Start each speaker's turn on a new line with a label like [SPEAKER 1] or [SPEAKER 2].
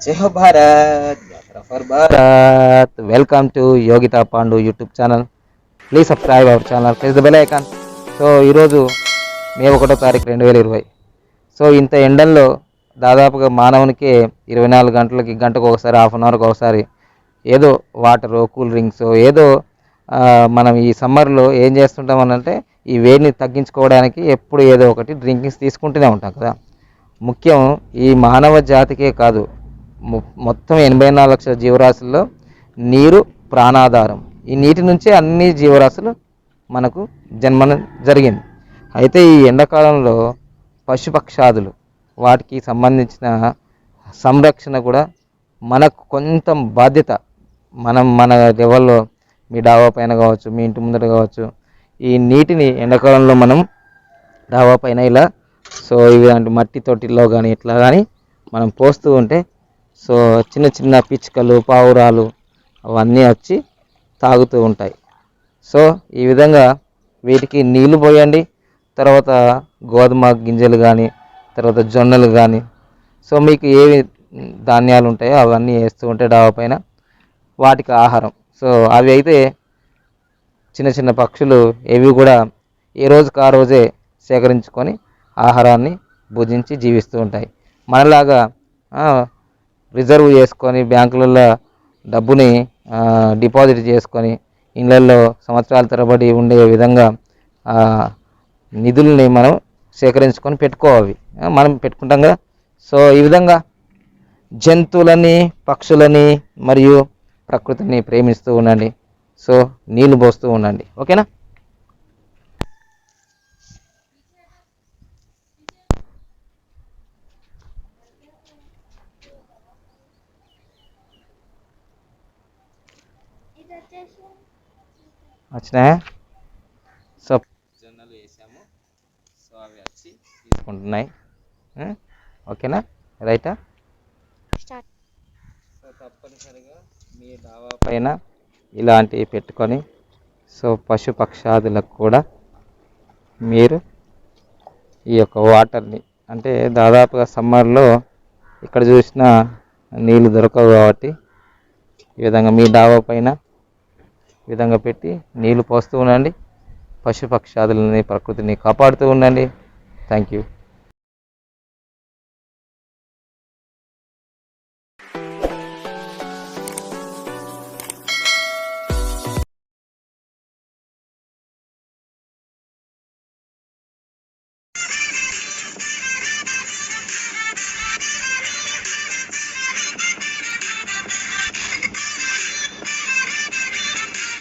[SPEAKER 1] జై హో భారత్, యాత్ర for Bharat. Welcome to Yogita Pandu YouTube channel. Please subscribe our channel, press the bell icon. So ఈరోజు మే 1వ తారీఖు 2020. సో ఇంత ఎండల్లో దాదాపుగా మానవునికి 24 గంటలకి గంటకు ఒకసారి, హాఫ్ అన్ అవర్కి ఒకసారి ఏదో వాటరు, కూల్ డ్రింక్స్ ఏదో మనం ఈ సమ్మర్లో ఏం చేస్తుంటామనంటే ఈ వేడిని తగ్గించుకోవడానికి ఎప్పుడు ఏదో ఒకటి డ్రింకింగ్స్ తీసుకుంటూనే ఉంటాం కదా. ముఖ్యం ఈ మానవ జాతికే కాదు, మొత్తం 84 లక్షల జీవరాశుల్లో నీరు ప్రాణాధారం. ఈ నీటి నుంచే అన్ని జీవరాశులు మనకు జన్మన జరిగింది. అయితే ఈ ఎండాకాలంలో పశుపక్షాదులు వాటికి సంబంధించిన సంరక్షణ కూడా మనకు కొంత బాధ్యత. మన లెవెల్లో మీ డాబా పైన కావచ్చు, మీ ఇంటి ముందర కావచ్చు, ఈ నీటిని ఎండాకాలంలో మనం డాబా పైన ఇలా సో ఇలాంటి మట్టి తొట్టిల్లో కానీ ఇట్లా కానీ మనం పోస్తూ ఉంటే సో చిన్న చిన్న పిచ్చుకలు, పావురాలు అవన్నీ వచ్చి తాగుతూ ఉంటాయి. సో ఈ విధంగా వీటికి నీళ్లు పోయండి. తర్వాత గోధుమ గింజలు కానీ, తర్వాత జొన్నలు కానీ, సో మీకు ఏవి ధాన్యాలు ఉంటాయో అవన్నీ వేస్తూ ఉంటే డాబా పైన వాటికి ఆహారం. సో అవి అయితే చిన్న చిన్న పక్షులు ఏవి కూడా ఏ రోజుకు ఆ రోజే సేకరించుకొని ఆహారాన్ని భుజించి జీవిస్తూ ఉంటాయి. మనలాగా రిజర్వ్ చేసుకొని బ్యాంకులలో డబ్బుని డిపాజిట్ చేసుకొని ఇళ్ళల్లో సంవత్సరాల తరబడి ఉండే విధంగా నిధుల్ని మనం సేకరించుకొని పెట్టుకోవాలి. మనం పెట్టుకుంటాం కదా. సో ఈ విధంగా జంతువులని, పక్షులని మరియు ప్రకృతిని ప్రేమిస్తూ ఉండండి. సో నీళ్లు పోస్తూ ఉండండి. ఓకేనా? వచ్చినాయా? సో జొన్నలు వేసాము. సో అవి వచ్చి తీసుకుంటున్నాయి. ఓకేనా? రైటా? సో తప్పనిసరిగా మీ డాబా పైన ఇలాంటివి పెట్టుకొని సో పశుపక్షాదులకు కూడా మీరు ఈ యొక్క వాటర్ని, అంటే దాదాపుగా సమ్మర్లో ఇక్కడ చూసినా నీళ్ళు దొరకవు కాబట్టి ఈ విధంగా మీ డాబా పైన ఈ విధంగా పెట్టి నీళ్లు పోస్తూ ఉండండి. పశుపక్షాదులని, ప్రకృతిని కాపాడుతూ ఉండండి. Thank you.